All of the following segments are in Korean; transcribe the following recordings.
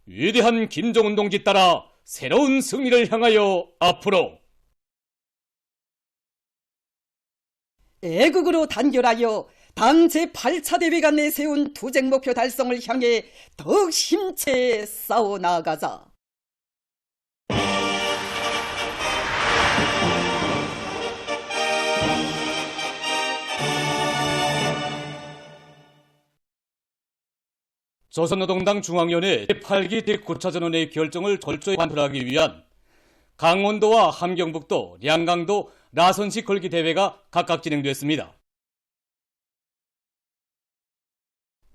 위대한 김정은 동지 따라 새로운 승리를 향하여 앞으로 애국으로 단결하여 당 제8차 대회가 내세운 투쟁 목표 달성을 향해 더욱 힘채 싸워 나아가자. 조선노동당 중앙위원회 제8기 제9차전원회의 결정을 철저히 관철하기 위한 강원도와 함경북도, 량강도 라선식 걸기 대회가 각각 진행됐습니다.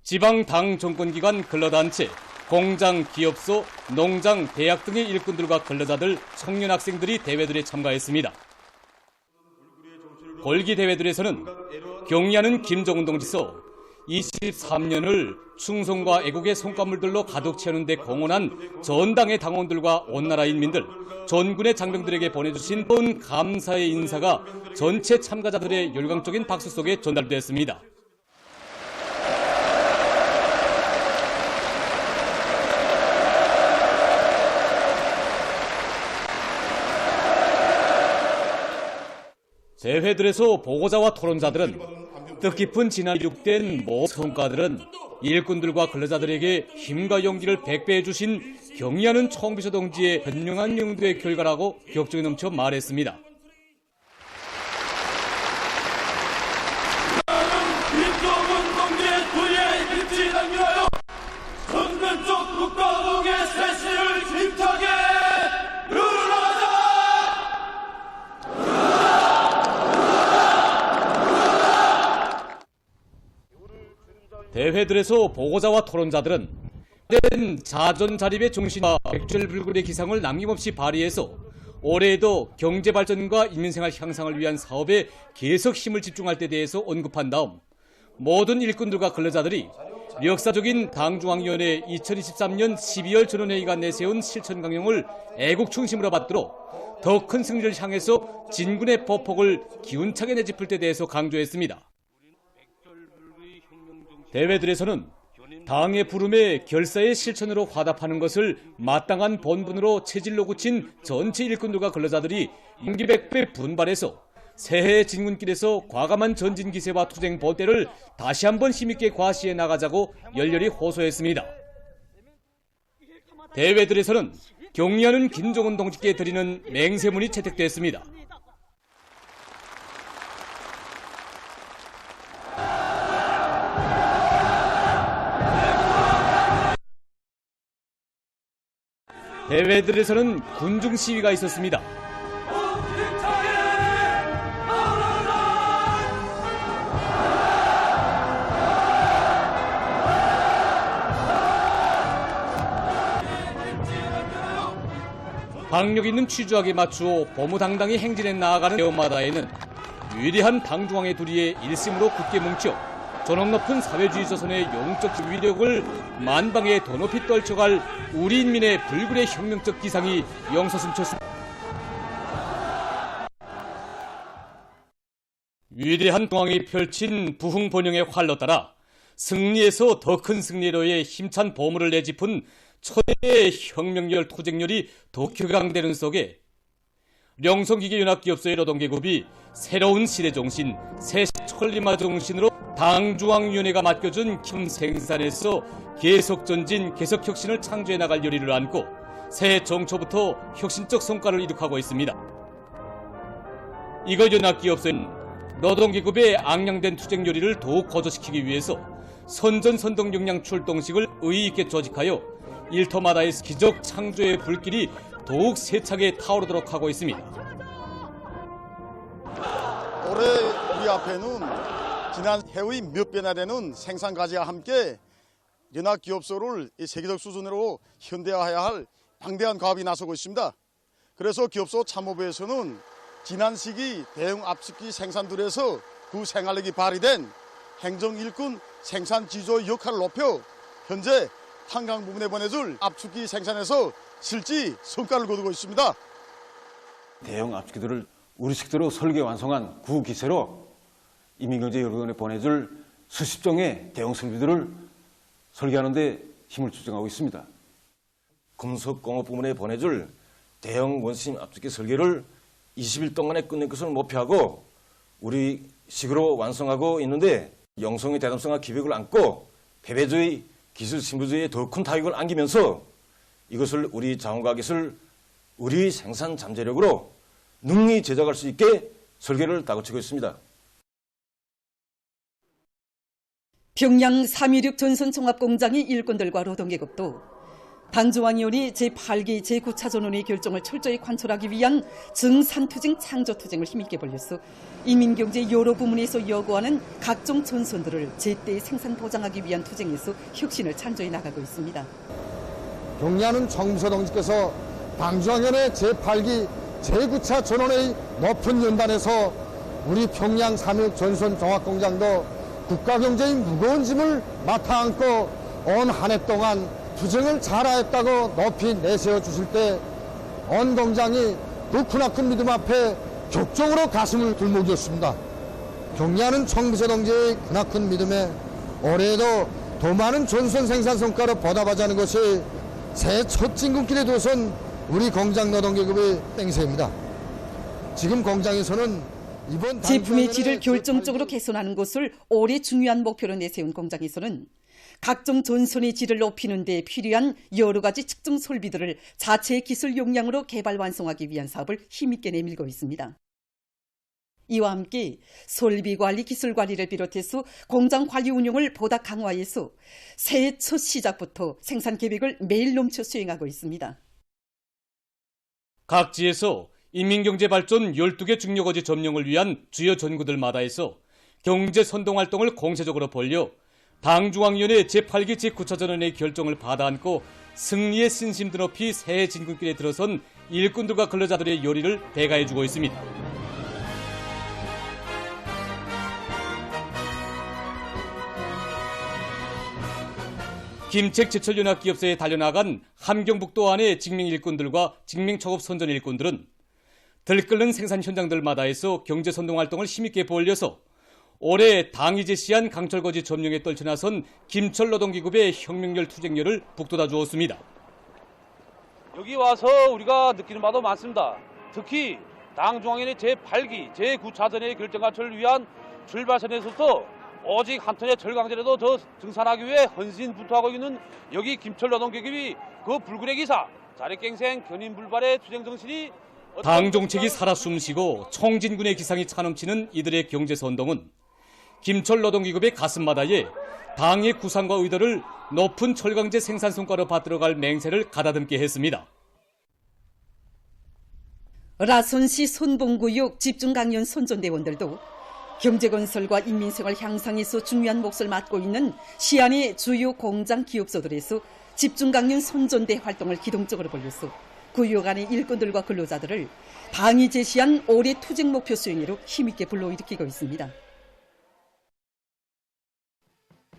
지방당 정권기관 근로단체, 공장, 기업소, 농장, 대학 등의 일꾼들과 근로자들, 청년 학생들이 대회들에 참가했습니다. 걸기 대회들에서는 경의하는 김정은 동지서 23년을 충성과 애국의 성과물들로 가득 채우는 데 공헌한 전당의 당원들과 온 나라 인민들, 전군의 장병들에게 보내주신 본 감사의 인사가 전체 참가자들의 열광적인 박수 속에 전달됐습니다. 대회들에서 보고자와 토론자들은 뜻깊은 지난 이룩된 모든 성과들은 일꾼들과 근로자들에게 힘과 용기를 백배해 주신 경의하는 총비서 동지의 현명한 용도의 결과라고 격정이 넘쳐 말했습니다. 김정은 동지의 도리에 일치를 위하여 전면적 국가동의 세시를 힘차게 이루어나가자! 대회들에서 보고자와 토론자들은 자존자립의 정신과 백절불굴의 기상을 남김없이 발휘해서 올해에도 경제발전과 인민생활 향상을 위한 사업에 계속 힘을 집중할 때 대해서 언급한 다음 모든 일꾼들과 근로자들이 역사적인 당중앙위원회 2023년 12월 전원회의가 내세운 실천강령을 애국중심으로 받도록 더 큰 승리를 향해서 진군의 보폭을 기운차게 내짚을 때 대해서 강조했습니다. 대회들에서는 당의 부름에 결사의 실천으로 화답하는 것을 마땅한 본분으로 체질로 굳힌 전체 일꾼들과 근로자들이 임기백배 분발해서 새해 진군길에서 과감한 전진 기세와 투쟁 보태를 다시 한번 힘있게 과시해 나가자고 열렬히 호소했습니다. 대회들에서는 경의하는 김정은 동지께 드리는 맹세문이 채택됐습니다. 대회들에서는 군중 시위가 있었습니다. 박력 있는 취조하게 맞추어 고무당당히 행진해 나아가는 대원마다에는 위대한 당중앙의 두리에 일심으로 굳게 뭉쳐 존엄 높은 사회주의 조선의 영적 위력을 만방에 더 높이 떨쳐갈 우리 인민의 불굴의 혁명적 기상이 영서숨쳤습니다. 위대한 중앙이 펼친 부흥번영의 활로 따라 승리에서 더 큰 승리로의 힘찬 보물을 내짚은 초대의 혁명열 투쟁열이 더 격앙되는 속에 령성기계연합기업소의 노동계급이 새로운 시대정신, 새 천리마 정신으로 당중앙위원회가 맡겨준 생산에서 계속전진, 계속혁신을 창조해 나갈 열의를 안고 새해 정초부터 혁신적 성과를 이룩하고 있습니다. 이거 연합기업소는 노동계급의 앙양된 투쟁 열의를 더욱 거저시키기 위해서 선전선동 역량 출동식을 의의있게 조직하여 일터마다의 기적 창조의 불길이 더욱 세차게 타오르도록 하고 있습니다. 올해 우리 앞에는 지난 해의 몇 배나 되는 생산 가지와 함께 연합기업소를 세계적 수준으로 현대화해야 할 방대한 과업이 나서고 있습니다. 그래서 기업소 참모부에서는 지난 시기 대형 압축기 생산들에서 그 생활력이 발휘된 행정일꾼 생산지조의 역할을 높여 현재 한강 부분에 보내줄 압축기 생산에서 실질 성과를 거두고 있습니다. 대형 압축기들을 우리 식대로 설계 완성한 구기체로 인민경제연구원에 보내줄 수십 종의 대형 설비들을 설계하는 데 힘을 추진하고 있습니다. 금속공업 부문에 보내줄 대형 원심 압축기 설계를 20일 동안에 끝낼 것을 목표하고 우리 식으로 완성하고 있는데 영성의 대담성과 기백을 안고 패배주의, 기술 신부주의에 더 큰 타격을 안기면서 이것을 우리 자원과기술, 우리 생산 잠재력으로 능히 제작할 수 있게 설계를 다그치고 있습니다. 평양 316 전선종합공장의 일꾼들과 노동계급도 당중앙위원회 제8기 제9차 전원의 결정을 철저히 관철하기 위한 증산투쟁 창조투쟁을 힘있게 벌였어 인민경제 여러 부문에서 요구하는 각종 전선들을 제때 생산 보장하기 위한 투쟁에서 혁신을 창조해 나가고 있습니다. 경리하는 정무서 동지께서 당중앙위원회 제8기 제9차 전원의 높은 연단에서 우리 평양 316 전선종합공장도 국가경제의 무거운 짐을 맡아 안고 온 한 해 동안 투쟁을 잘하였다고 높이 내세워 주실 때 온 공장이 그 크나큰 믿음 앞에 격정으로 가슴을 들먹였습니다. 경리하는 총무서 동지의 크나큰 믿음에 올해에도 더 많은 전선 생산 성과를 보답하자는 것이 새해 첫 진군길에 두선 우리 공장 노동계급의 땡세입니다. 지금 공장에서는 이번 제품의 질을 결정적으로 개선하는 것을 올해 중요한 목표로 내세운 공장에서는 각종 전선의 질을 높이는 데 필요한 여러 가지 측정 설비들을 자체의 기술 역량으로 개발 완성하기 위한 사업을 힘있게 내밀고 있습니다. 이와 함께 설비 관리, 기술 관리를 비롯해서 공장 관리 운영을 보다 강화해서 새해 첫 시작부터 생산 계획을 매일 넘쳐 수행하고 있습니다. 각지에서 인민경제발전 12개 중요거지 점령을 위한 주요 전구들마다에서 경제 선동활동을 공세적으로 벌려 당중앙위원회 제8기 제9차 전원의 결정을 받아안고 승리의 신심 드높이 새해 진군길에 들어선 일꾼들과 근로자들의 요리를 배가해주고 있습니다. 김책 제철연합기업소에 달려나간 함경북도 안의 직맹 일꾼들과 직맹 초급 선전 일꾼들은 들끓는 생산 현장들마다에서 경제 선동 활동을 힘있게 벌려서 올해 당이 제시한 강철거지 점령에 떨쳐나선 김철 노동기급의 혁명열 투쟁열을 북돋아 주었습니다. 여기 와서 우리가 느끼는 바도 많습니다. 특히 당중앙위원회 제8기 제9차전의 결정관철을 위한 출발선에서도 오직 한 톤의 철강제라도 더 증산하기 위해 헌신분투하고 있는 여기 김철 노동계급이 그 불굴의 기사, 자력갱생, 견인불발의 투쟁정신이 당 정책이 살아 숨쉬고 청진군의 기상이 차넘치는 이들의 경제선동은 김철 노동기급의 가슴마다에 당의 구상과 의도를 높은 철강제 생산 성과로 받들어갈 맹세를 가다듬게 했습니다. 라선시 손봉구역 집중강연 선전대원들도 경제건설과 인민생활 향상에서 중요한 몫을 맡고 있는 시안의 주요 공장 기업소들에서 집중강연 선전대 활동을 기동적으로 벌려서 구역 안의 일꾼들과 근로자들을 당이 제시한 올해 투쟁 목표 수행으로 힘있게 불러일으키고 있습니다.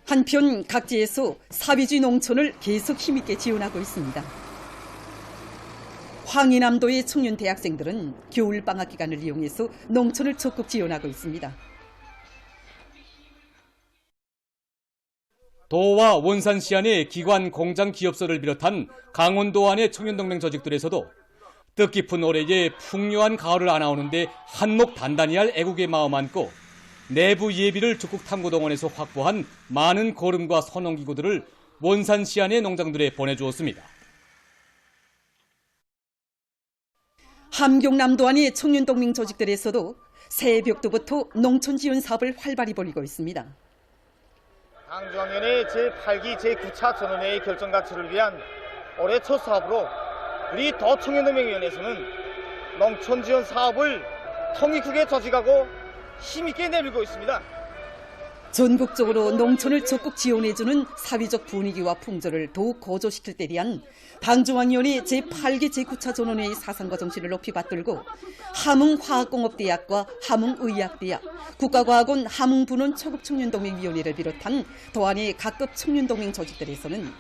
한편 각지에서 사회주의 농촌을 계속 힘있게 지원하고 있습니다. 황해남도의 청년 대학생들은 겨울방학 기간을 이용해서 농촌을 적극 지원하고 있습니다. 도와 원산시 안의 기관, 공장, 기업소를 비롯한 강원도 안의 청년동맹 조직들에서도 뜻깊은 올해에 풍요한 가을을 안아오는데 한몫 단단히 할 애국의 마음 안고 내부 예비를 적극 탐구동원에서 확보한 많은 거름과 선원기구들을 원산시 안의 농장들에 보내주었습니다. 함경남도 안의 청년동맹 조직들에서도 새벽부터 농촌 지원 사업을 활발히 벌이고 있습니다. 당중앙위원회 제8기 제9차 전원회의 결정 가치를 위한 올해 첫 사업으로 우리 도청년동맹위원회에서는 농촌 지원 사업을 통이 크게 조직하고 힘있게 내밀고 있습니다. 전국적으로 농촌을 적극 지원해주는 사회적 분위기와 풍조를 더욱 고조시킬 때 대한 당중앙위원회 제8기 제9차 전원회의 사상과 정신을 높이 받들고 함흥화학공업대학과 함흥의학대학, 국가과학원 함흥분원 초급청년동맹위원회를 비롯한 도안의 각급 청년동맹 조직들에서는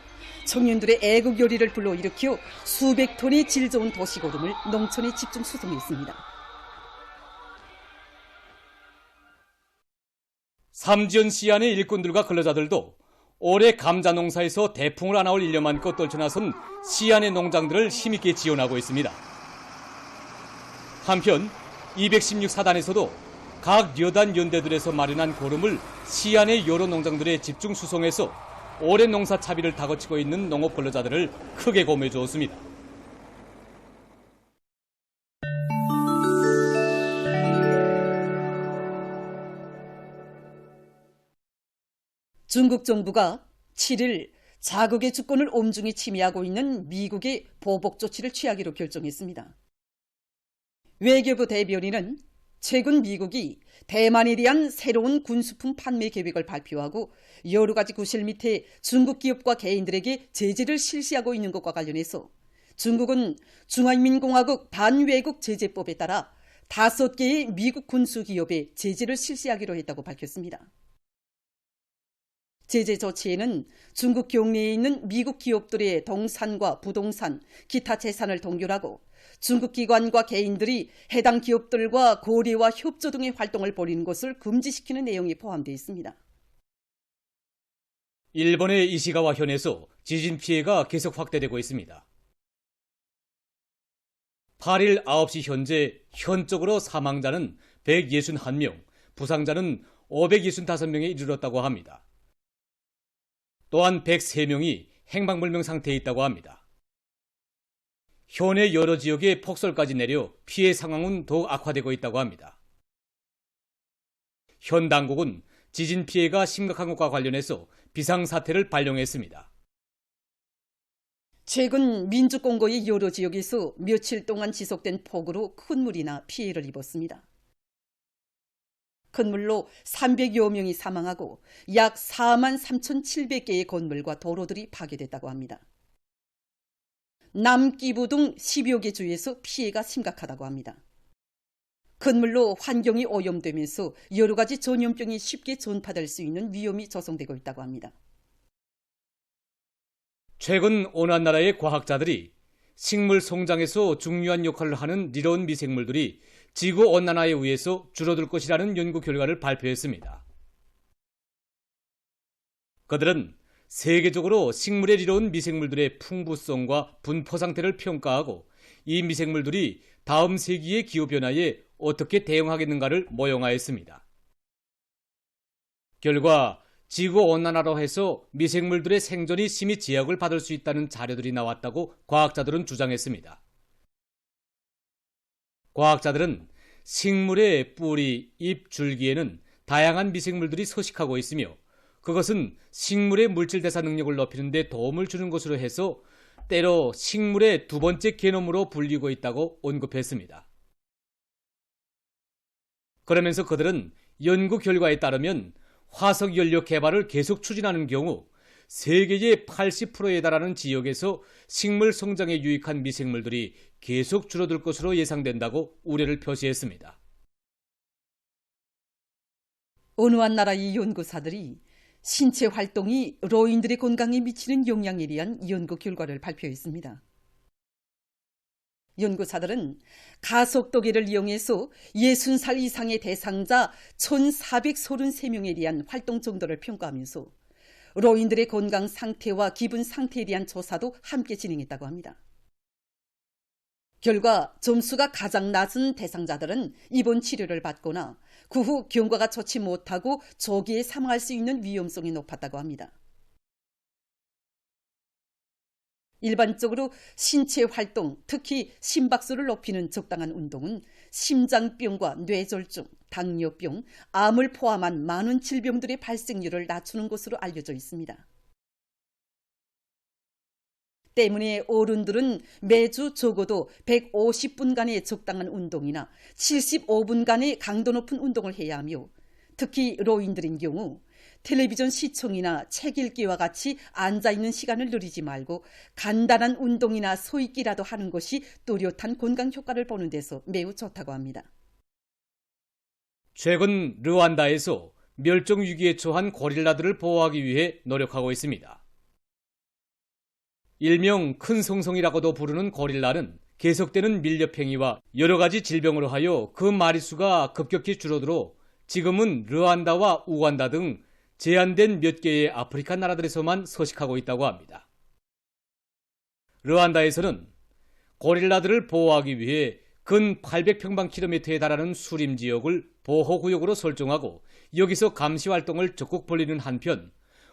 청년들의 애국 열의를 불러일으켜 수백 톤의 질 좋은 도시고름을 농촌에 집중 수송했습니다. 삼지연 시안의 일꾼들과 근로자들도 올해 감자 농사에서 대풍을 안 나올 일념안고 떨쳐나선 시안의 농장들을 힘있게 지원하고 있습니다. 한편 216사단에서도 각 여단 연대들에서 마련한 고름을 시안의 여러 농장들에 집중 수송해서 오랜 농사 차비를 다그치고 있는 농업 근로자들을 크게 고무해 주었습니다. 중국 정부가 7일 자국의 주권을 엄중히 침해하고 있는 미국의 보복 조치를 취하기로 결정했습니다. 외교부 대변인은 최근 미국이 대만에 대한 새로운 군수품 판매 계획을 발표하고 여러 가지 구실 밑에 중국 기업과 개인들에게 제재를 실시하고 있는 것과 관련해서 중국은 중화인민공화국 반외국 제재법에 따라 5개의 미국 군수 기업에 제재를 실시하기로 했다고 밝혔습니다. 제재 조치에는 중국 경내에 있는 미국 기업들의 동산과 부동산, 기타 재산을 동결하고 중국 기관과 개인들이 해당 기업들과 거래와 협조 등의 활동을 벌이는 것을 금지시키는 내용이 포함되어 있습니다. 일본의 이시가와 현에서 지진 피해가 계속 확대되고 있습니다. 8일 9시 현재 현적으로 사망자는 161명, 부상자는 565명에 이르렀다고 합니다. 또한 103명이 행방불명 상태에 있다고 합니다. 현의 여러 지역에 폭설까지 내려 피해 상황은 더욱 악화되고 있다고 합니다. 현 당국은 지진 피해가 심각한 것과 관련해서 비상사태를 발령했습니다. 최근 민주공고의 여러 지역에서 며칠 동안 지속된 폭우로 큰 물이나 피해를 입었습니다. 큰 물로 300여 명이 사망하고 약 43,700개의 건물과 도로들이 파괴됐다고 합니다. 남기부 등 10여 개 주에서 피해가 심각하다고 합니다. 큰 물로 환경이 오염되면서 여러 가지 전염병이 쉽게 전파될 수 있는 위험이 조성되고 있다고 합니다. 최근 온난나라의 과학자들이 식물 성장에서 중요한 역할을 하는 니로운 미생물들이 지구온난화에 의해서 줄어들 것이라는 연구 결과를 발표했습니다. 그들은 세계적으로 식물에 이로운 미생물들의 풍부성과 분포 상태를 평가하고 이 미생물들이 다음 세기의 기후변화에 어떻게 대응하겠는가를 모형화했습니다. 결과 지구온난화로 해서 미생물들의 생존이 심히 제약을 받을 수 있다는 자료들이 나왔다고 과학자들은 주장했습니다. 과학자들은 식물의 뿌리, 잎, 줄기에는 다양한 미생물들이 서식하고 있으며 그것은 식물의 물질 대사 능력을 높이는 데 도움을 주는 것으로 해서 때로 식물의 두 번째 게놈으로 불리고 있다고 언급했습니다. 그러면서 그들은 연구 결과에 따르면 화석연료 개발을 계속 추진하는 경우 세계의 80%에 달하는 지역에서 식물 성장에 유익한 미생물들이 계속 줄어들 것으로 예상된다고 우려를 표시했습니다. 어느 한 나라의 연구사들이 신체 활동이 노인들의 건강에 미치는 영향에 대한 연구 결과를 발표했습니다. 연구사들은 가속도계를 이용해서 60살 이상의 대상자 1,433명에 대한 활동 정도를 평가하면서 노인들의 건강 상태와 기분 상태에 대한 조사도 함께 진행했다고 합니다. 결과 점수가 가장 낮은 대상자들은 입원 치료를 받거나 그 후 경과가 좋지 못하고 조기에 사망할 수 있는 위험성이 높았다고 합니다. 일반적으로 신체 활동, 특히 심박수를 높이는 적당한 운동은 심장병과 뇌졸중, 당뇨병, 암을 포함한 많은 질병들의 발생률을 낮추는 것으로 알려져 있습니다. 때문에 어른들은 매주 적어도 150분간의 적당한 운동이나 75분간의 강도 높은 운동을 해야 하며 특히 노인들인 경우 텔레비전 시청이나 책 읽기와 같이 앉아있는 시간을 누리지 말고 간단한 운동이나 서 있기라도 하는 것이 뚜렷한 건강 효과를 보는 데서 매우 좋다고 합니다. 최근 르완다에서 멸종 위기에 처한 고릴라들을 보호하기 위해 노력하고 있습니다. 일명 큰 성성이라고도 부르는 고릴라는 계속되는 밀렵행위와 여러 가지 질병으로 하여 그 마리수가 급격히 줄어들어 지금은 르완다와 우간다 등 제한된 몇 개의 아프리카 나라들에서만 서식하고 있다고 합니다. 르완다에서는 고릴라들을 보호하기 위해 근 800평방킬로미터에 달하는 수림 지역을 보호구역으로 설정하고 여기서 감시 활동을 적극 벌이는 한편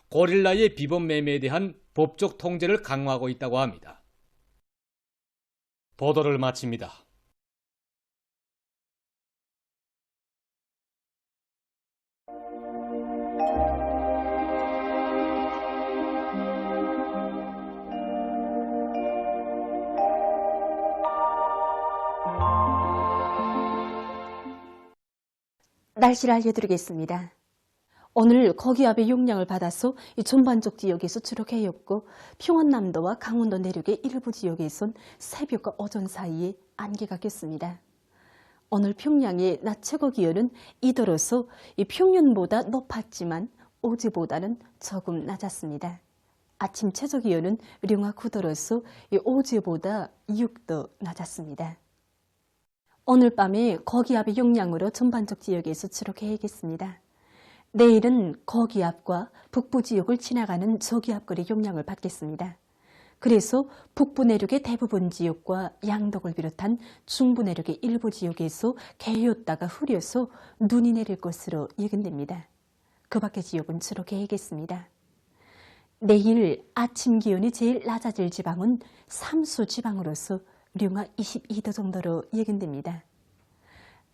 고릴라의 비범 매매에 대한 법적 통제를 강화하고 있다고 합니다. 보도를 마칩니다. 날씨를 알려드리겠습니다. 오늘 거기압의 영향을 받아서 이 전반적 지역에서 주로 개였고 평안남도와 강원도 내륙의 일부 지역에선 새벽과 오전 사이에 안개가 꼈습니다. 오늘 평양의 낮 최고 기온은 이더러서 이 평년보다 높았지만 어제보다는 조금 낮았습니다. 아침 최저 기온은 령화 9도로서 어제보다 6도 낮았습니다. 오늘 밤에 거기압의 영향으로 전반적 지역에서 주로 개겠습니다. 내일은 거기압과 북부 지역을 지나가는 저기압골의 영향을 받겠습니다. 그래서 북부 내륙의 대부분 지역과 양덕을 비롯한 중부 내륙의 일부 지역에서 개였다가 흐려서 눈이 내릴 것으로 예견됩니다. 그 밖의 지역은 주로 개겠습니다. 내일 아침 기온이 제일 낮아질 지방은 삼수 지방으로서 령화 22도 정도로 예견됩니다.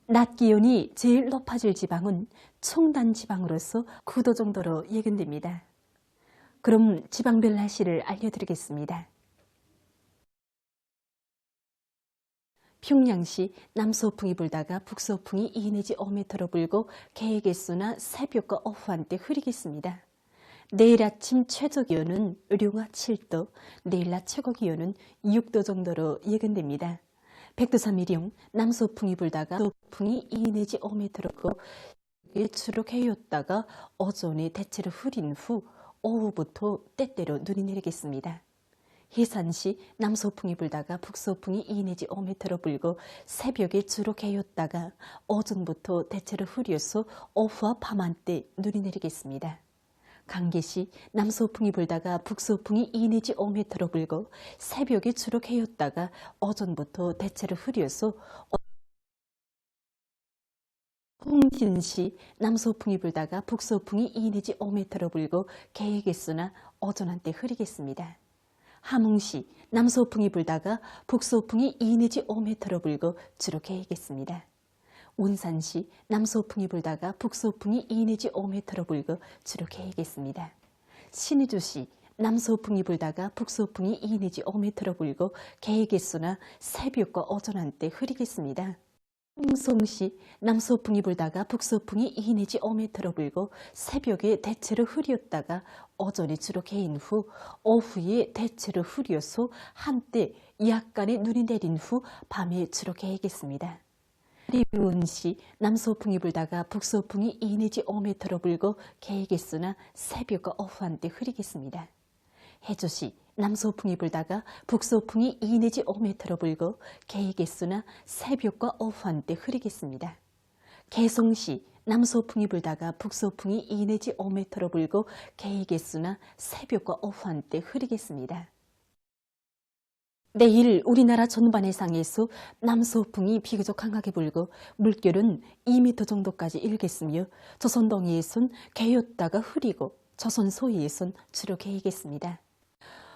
낮 기온이 제일 높아질 지방은 청단 지방으로서 9도 정도로 예견됩니다. 그럼 지방별 날씨를 알려드리겠습니다. 평양시 남서풍이 불다가 북서풍이 2 내지 5m로 불고 개개수나 새벽과 오후 한때 흐리겠습니다. 내일 아침 최저 기온은 령화 7도, 내일 낮 최고 기온은 6도 정도로 예견됩니다. 백두산 미령 남서풍이 불다가 서풍이 2 내지 5m로 불고 주로 개였다가 오전에 대체로 흐린 후 오후부터 때때로 눈이 내리겠습니다. 해산시 남서풍이 불다가 북서풍이 2 내지 5m로 불고 새벽에 주로 개였다가 오전부터 대체로 흐려서 오후와 밤 한때 눈이 내리겠습니다. 강계시 남서풍이 불다가 북서풍이 2 내지 5m로 불고 새벽에 주로 개였다가 오전부터 대체로 흐려서 홍진시 남서풍이 불다가 북서풍이 2 내지 5m로 불고 개겠으나 오전 한때 흐리겠습니다. 함흥시 남서풍이 불다가 북서풍이 2 내지 5m로 불고 주로 개겠습니다. 운산시 남서풍이 불다가 북서풍이 2 내지 5m로 불고 주로 개겠습니다. 신의주시 남서풍이 불다가 북서풍이 2 내지 5m로 불고 개겠으나 새벽과 오전 한때 흐리겠습니다. 홍성시 남서풍이 불다가 북서풍이 2 내지 5m로 불고 새벽에 대체로 흐렸다가 오전에 주로 개인 후 오후에 대체로 흐려서 한때 약간의 눈이 내린 후 밤에 주로 개겠습니다. 리운시 남서풍이 불다가 북서풍이 2 내지 5m로 불고 개겠으나 새벽과 오후 한때 흐리겠습니다. 해주시 남서풍이 불다가 북서풍이 2 내지 5m로 불고 개겠으나 새벽과 오후 한때 흐리겠습니다. 개성시 남서풍이 불다가 북서풍이 2 내지 5m로 불고 개겠으나 새벽과 오후 한때 흐리겠습니다. 내일 우리나라 전반 해상에서 남서풍이 비교적 강하게 불고 물결은 2m 정도까지 일겠으며 조선 동해에선 개였다가 흐리고 조선 서해에선 주로 개이겠습니다.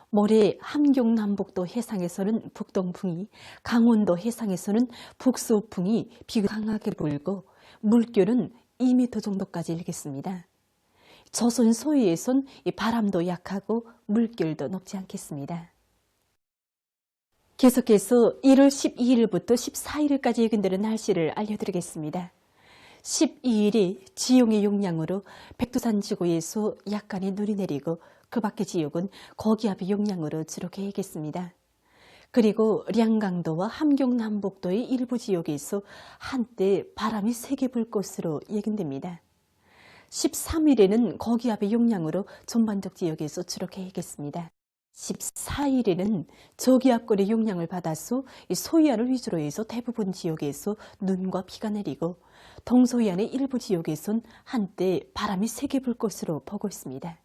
모레 함경 남북도 해상에서는 북동풍이, 강원도 해상에서는 북서풍이 비교적 강하게 불고 물결은 2m 정도까지 일겠습니다. 조선 서해에선 바람도 약하고 물결도 높지 않겠습니다. 계속해서 1월 12일부터 14일까지 예견되는 날씨를 알려드리겠습니다. 12일이 지용의 영향으로 백두산 지구에서 약간의 눈이 내리고 그 밖의 지역은 거기압의 영향으로 주로 개겠습니다. 그리고 량강도와 함경 남북도의 일부 지역에서 한때 바람이 세게 불 것으로 예견됩니다. 13일에는 거기압의 영향으로 전반적 지역에서 주로 개겠습니다. 14일에는 저기압골의 영향을 받아서 소해안을 위주로 해서 대부분 지역에서 눈과 비가 내리고 동서해안의 일부 지역에선 한때 바람이 세게 불 것으로 보고 있습니다.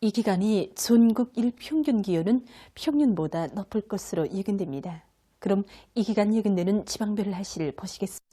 이 기간이 전국 일평균 기온은 평년보다 높을 것으로 예견됩니다. 그럼 이 기간 예견되는 지방별 날씨를 보시겠습니다.